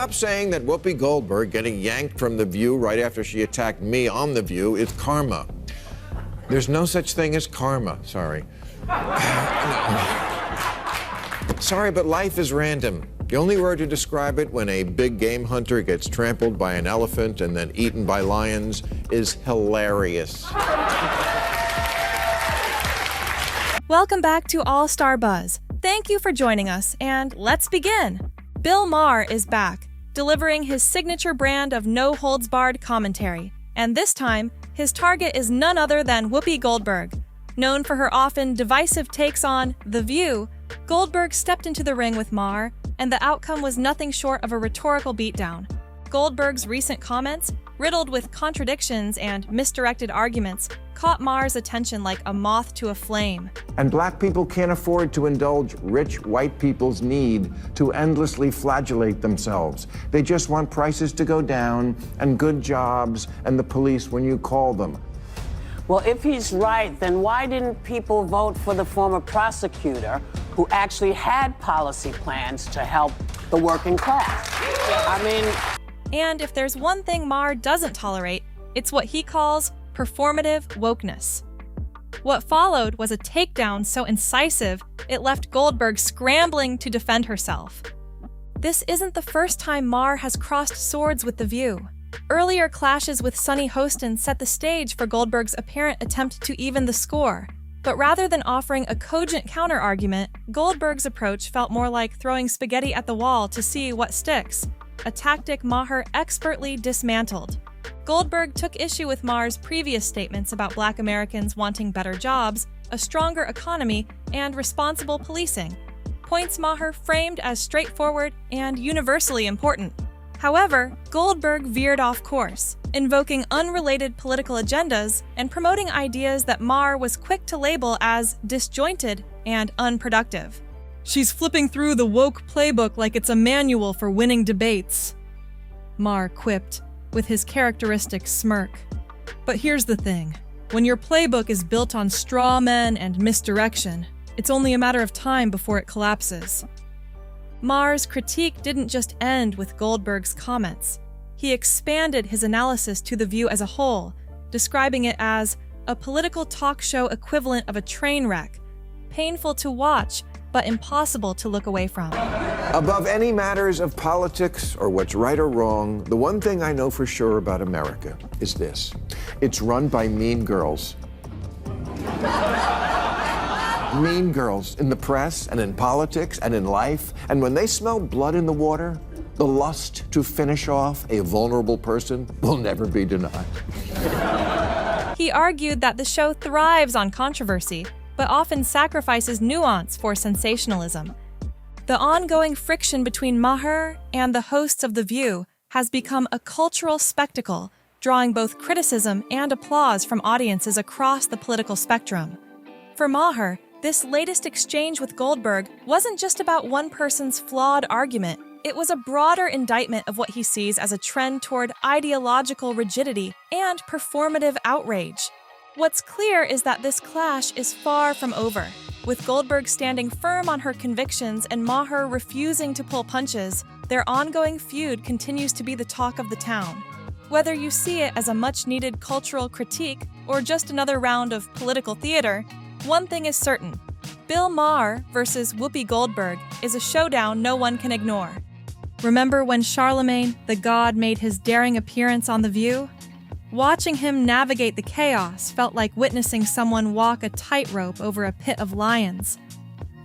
Stop saying that Whoopi Goldberg getting yanked from The View right after she attacked me on The View is karma. There's no such thing as karma, sorry. Sorry, but life is random. The only word to describe it when a big game hunter gets trampled by an elephant and then eaten by lions is hilarious. Welcome back to AllStarBuzz. Thank you for joining us, and let's begin. Bill Maher is back, delivering his signature brand of no-holds-barred commentary. And this time, his target is none other than Whoopi Goldberg. Known for her often divisive takes on The View, Goldberg stepped into the ring with Maher, and the outcome was nothing short of a rhetorical beatdown. Goldberg's recent comments, riddled with contradictions and misdirected arguments, caught Maher's attention like a moth to a flame. And black people can't afford to indulge rich white people's need to endlessly flagellate themselves. They just want prices to go down and good jobs and the police when you call them. Well, if he's right, then why didn't people vote for the former prosecutor who actually had policy plans to help the working class? And if there's one thing Maher doesn't tolerate, it's what he calls performative wokeness. What followed was a takedown so incisive, it left Goldberg scrambling to defend herself. This isn't the first time Maher has crossed swords with The View. Earlier clashes with Sunny Hostin set the stage for Goldberg's apparent attempt to even the score. But rather than offering a cogent counter-argument, Goldberg's approach felt more like throwing spaghetti at the wall to see what sticks, a tactic Maher expertly dismantled. Goldberg took issue with Maher's previous statements about Black Americans wanting better jobs, a stronger economy, and responsible policing, points Maher framed as straightforward and universally important. However, Goldberg veered off course, invoking unrelated political agendas and promoting ideas that Maher was quick to label as disjointed and unproductive. "She's flipping through the woke playbook like it's a manual for winning debates," Maher quipped, with his characteristic smirk. "But here's the thing. When your playbook is built on straw men and misdirection, it's only a matter of time before it collapses." Maher's critique didn't just end with Goldberg's comments. He expanded his analysis to The View as a whole, describing it as a political talk show equivalent of a train wreck, painful to watch, but impossible to look away from. Above any matters of politics or what's right or wrong, the one thing I know for sure about America is this: it's run by mean girls. Mean girls in the press and in politics and in life, and when they smell blood in the water, the lust to finish off a vulnerable person will never be denied. He argued that the show thrives on controversy, but often sacrifices nuance for sensationalism. The ongoing friction between Maher and the hosts of The View has become a cultural spectacle, drawing both criticism and applause from audiences across the political spectrum. For Maher, this latest exchange with Goldberg wasn't just about one person's flawed argument. It was a broader indictment of what he sees as a trend toward ideological rigidity and performative outrage. What's clear is that this clash is far from over. With Goldberg standing firm on her convictions and Maher refusing to pull punches, their ongoing feud continues to be the talk of the town. Whether you see it as a much-needed cultural critique or just another round of political theater, one thing is certain: Bill Maher versus Whoopi Goldberg is a showdown no one can ignore. Remember when Charlamagne, the god, made his daring appearance on The View? Watching him navigate the chaos felt like witnessing someone walk a tightrope over a pit of lions.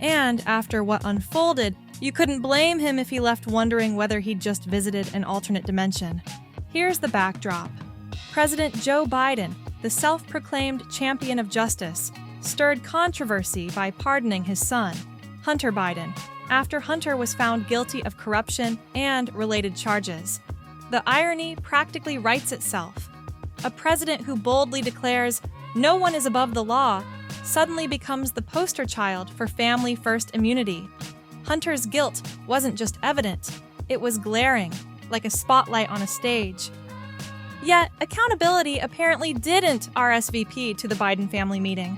And after what unfolded, you couldn't blame him if he left wondering whether he'd just visited an alternate dimension. Here's the backdrop. President Joe Biden, the self-proclaimed champion of justice, stirred controversy by pardoning his son, Hunter Biden, after Hunter was found guilty of corruption and related charges. The irony practically writes itself. A president who boldly declares, "No one is above the law," suddenly becomes the poster child for family-first immunity. Hunter's guilt wasn't just evident, it was glaring, like a spotlight on a stage. Yet, accountability apparently didn't RSVP to the Biden family meeting.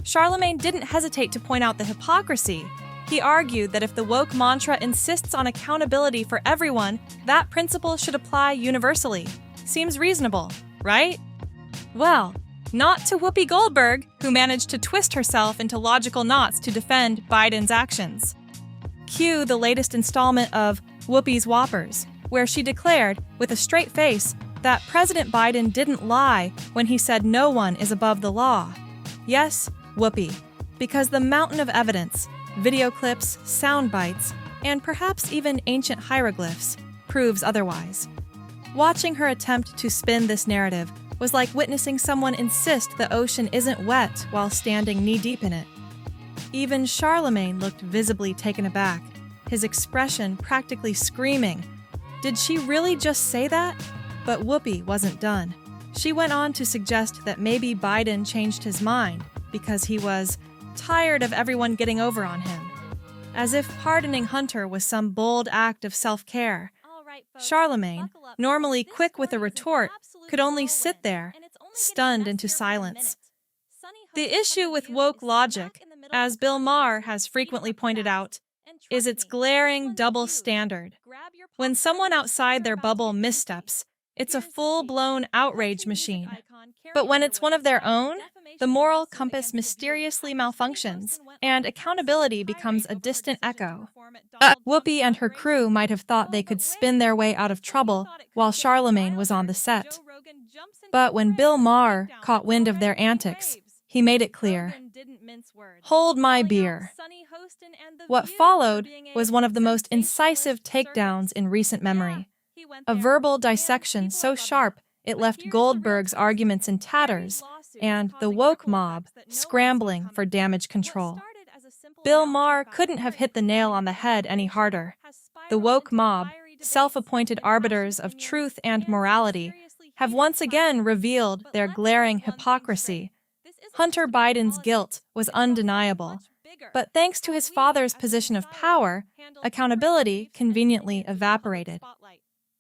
Charlamagne didn't hesitate to point out the hypocrisy. He argued that if the woke mantra insists on accountability for everyone, that principle should apply universally. Seems reasonable, right? Well, not to Whoopi Goldberg, who managed to twist herself into logical knots to defend Biden's actions. Cue the latest installment of Whoopi's Whoppers, where she declared, with a straight face, that President Biden didn't lie when he said no one is above the law. Yes, Whoopi, because the mountain of evidence, video clips, sound bites, and perhaps even ancient hieroglyphs, proves otherwise. Watching her attempt to spin this narrative was like witnessing someone insist the ocean isn't wet while standing knee-deep in it. Even Charlamagne looked visibly taken aback, his expression practically screaming, "Did she really just say that?" But Whoopi wasn't done. She went on to suggest that maybe Biden changed his mind because he was tired of everyone getting over on him. As if pardoning Hunter was some bold act of self-care. Charlamagne, normally quick with a retort, could only sit there, stunned into silence. The issue with woke logic, as Bill Maher has frequently pointed out, is its glaring double standard. When someone outside their bubble missteps, it's a full-blown outrage machine. But when it's one of their own, the moral compass mysteriously malfunctions, and accountability becomes a distant echo. Whoopi and her crew might have thought they could spin their way out of trouble while Charlamagne was on the set. But when Bill Maher caught wind of their antics, he made it clear, "Hold my beer." What followed was one of the most incisive takedowns in recent memory. A verbal dissection so sharp it left Goldberg's arguments in tatters and the woke mob scrambling for damage control. Bill Maher couldn't have hit the nail on the head any harder. The woke mob, self-appointed arbiters of truth and morality, have once again revealed their glaring hypocrisy. Hunter Biden's guilt was undeniable, but thanks to his father's position of power, accountability conveniently evaporated.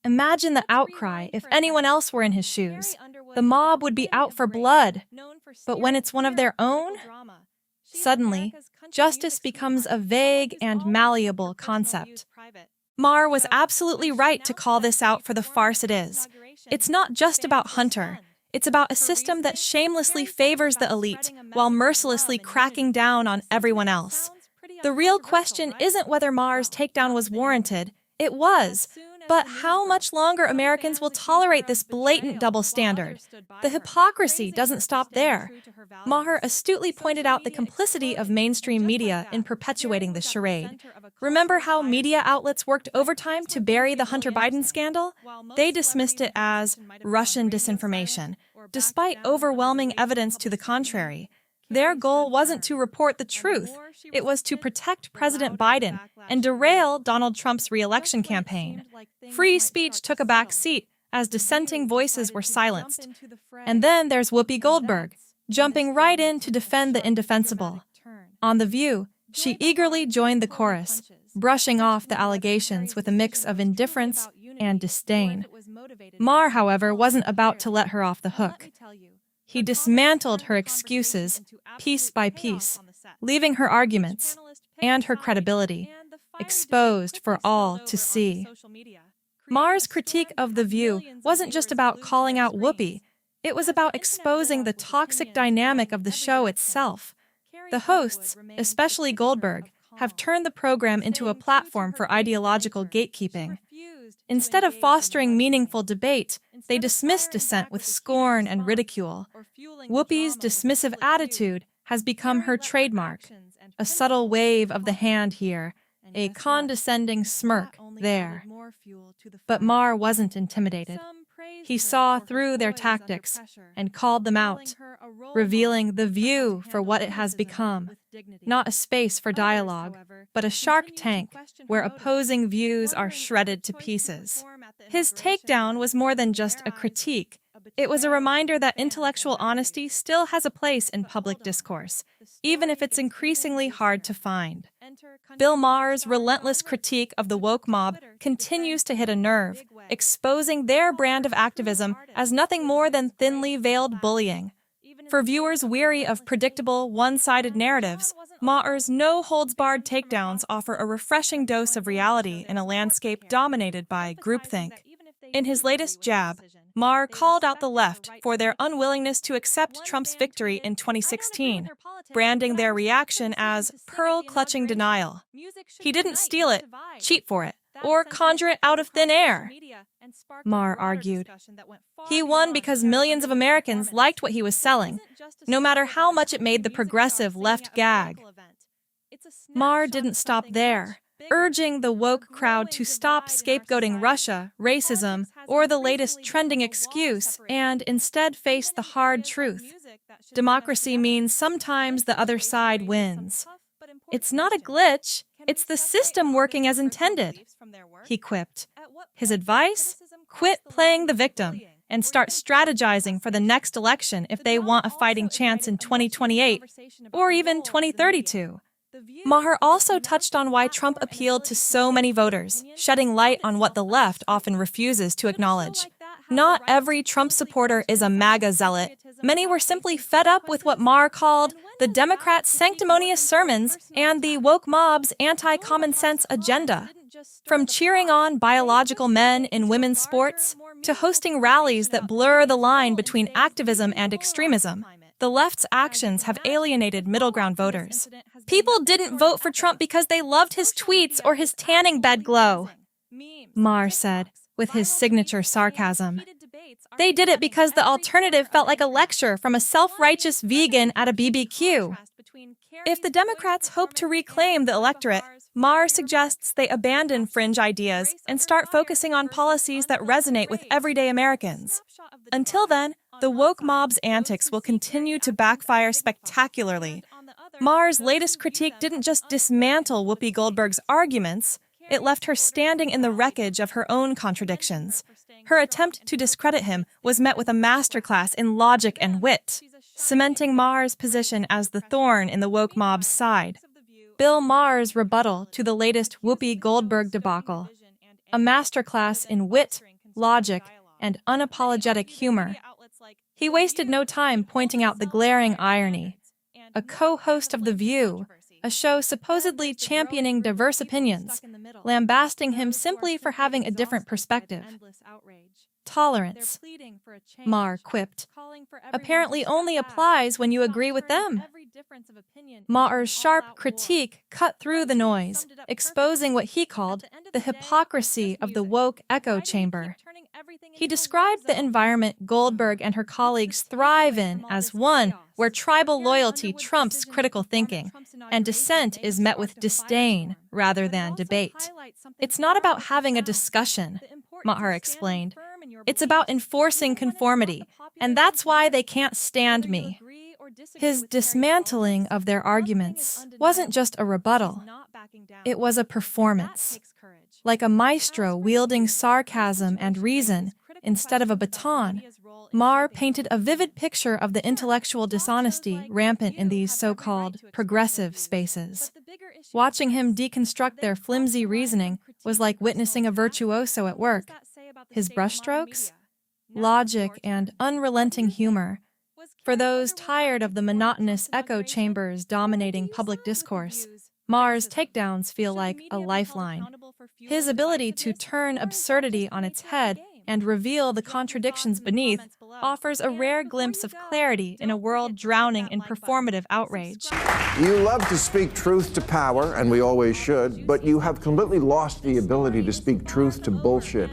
Imagine the outcry if anyone else were in his shoes. The mob would be out for blood. But when it's one of their own, suddenly, justice becomes a vague and malleable concept. Maher was absolutely right to call this out for the farce it is. It's not just about Hunter. It's about a system that shamelessly favors the elite while mercilessly cracking down on everyone else. The real question isn't whether Maher's takedown was warranted. It was. But how much longer Americans will tolerate this blatant double standard? The hypocrisy doesn't stop there. Maher astutely pointed out the complicity of mainstream media in perpetuating this charade. Remember how media outlets worked overtime to bury the Hunter Biden scandal? They dismissed it as Russian disinformation, despite overwhelming evidence to the contrary. Their goal wasn't to report the truth. It was to protect President Biden and derail Donald Trump's re-election campaign. Free speech took a back seat as dissenting voices were silenced. And then there's Whoopi Goldberg, jumping right in to defend the indefensible. On The View, she eagerly joined the chorus, brushing off the allegations with a mix of indifference and disdain. Maher, however, wasn't about to let her off the hook. He dismantled her excuses piece by piece, leaving her arguments and her credibility exposed for all to see. Maher's critique of The View wasn't just about calling out Whoopi. It was about exposing the toxic dynamic of the show itself. The hosts, especially Goldberg, have turned the program into a platform for ideological gatekeeping. Instead of fostering meaningful debate, they dismiss dissent with scorn and ridicule. Whoopi's dismissive attitude has become her trademark, a subtle wave of the hand here, a condescending smirk there. But Maher wasn't intimidated. He saw through their tactics and called them out, revealing The View for what it has become, not a space for dialogue, but a shark tank where opposing views are shredded to pieces. His takedown was more than just a critique. It was a reminder that intellectual honesty still has a place in public discourse, even if it's increasingly hard to find. Bill Maher's relentless critique of the woke mob continues to hit a nerve, exposing their brand of activism as nothing more than thinly veiled bullying. For viewers weary of predictable, one-sided narratives, Maher's no-holds-barred takedowns offer a refreshing dose of reality in a landscape dominated by groupthink. In his latest jab, Maher called out the left for their unwillingness to accept Trump's victory in 2016, branding their reaction as pearl-clutching denial. He didn't steal it, cheat for it, or conjure it out of thin air, Maher argued. He won because millions of Americans liked what he was selling, no matter how much it made the progressive left gag. Maher didn't stop there, urging the woke crowd to stop scapegoating Russia, racism, or the latest trending excuse and instead face the hard truth. Democracy means sometimes the other side wins. It's not a glitch, it's the system working as intended, he quipped. His advice? Quit playing the victim and start strategizing for the next election if they want a fighting chance in 2028 or even 2032. Maher also touched on why Trump appealed to so many voters, shedding light on what the left often refuses to acknowledge. Not every Trump supporter is a MAGA zealot. Many were simply fed up with what Maher called the Democrats' sanctimonious sermons and the woke mob's anti-common sense agenda. From cheering on biological men in women's sports to hosting rallies that blur the line between activism and extremism, the left's actions have alienated middle-ground voters. People didn't vote for Trump because they loved his tweets or his tanning bed glow, Maher said, with his signature sarcasm. They did it because the alternative felt like a lecture from a self-righteous vegan at a BBQ. If the Democrats hope to reclaim the electorate, Maher suggests they abandon fringe ideas and start focusing on policies that resonate with everyday Americans. Until then, the woke mob's antics will continue to backfire spectacularly. Maher's latest critique didn't just dismantle Whoopi Goldberg's arguments, it left her standing in the wreckage of her own contradictions. Her attempt to discredit him was met with a masterclass in logic and wit, cementing Maher's position as the thorn in the woke mob's side. Bill Maher's rebuttal to the latest Whoopi Goldberg debacle, a masterclass in wit, logic, and unapologetic humor. He wasted no time pointing out the glaring irony. A co-host of The View, a show supposedly championing diverse opinions, lambasting him simply for having a different perspective. Tolerance, Maher quipped, apparently only applies when you agree with them. Maher's sharp critique cut through the noise, exposing what he called the hypocrisy of the woke echo chamber. He described the environment Goldberg and her colleagues thrive in as one where tribal loyalty trumps critical thinking, and dissent is met with disdain rather than debate. It's not about having a discussion, Maher explained. It's about enforcing conformity, and that's why they can't stand me. His dismantling of their arguments wasn't just a rebuttal. It was a performance. Like a maestro wielding sarcasm and reason instead of a baton, Maher painted a vivid picture of the intellectual dishonesty rampant in these so-called progressive spaces. Watching him deconstruct their flimsy reasoning was like witnessing a virtuoso at work. His brushstrokes, logic, and unrelenting humor. For those tired of the monotonous echo chambers dominating public discourse, Maher's takedowns feel like a lifeline. His ability to turn absurdity on its head and reveal the contradictions beneath offers a rare glimpse of clarity in a world drowning in performative outrage. You love to speak truth to power, and we always should, but you have completely lost the ability to speak truth to bullshit.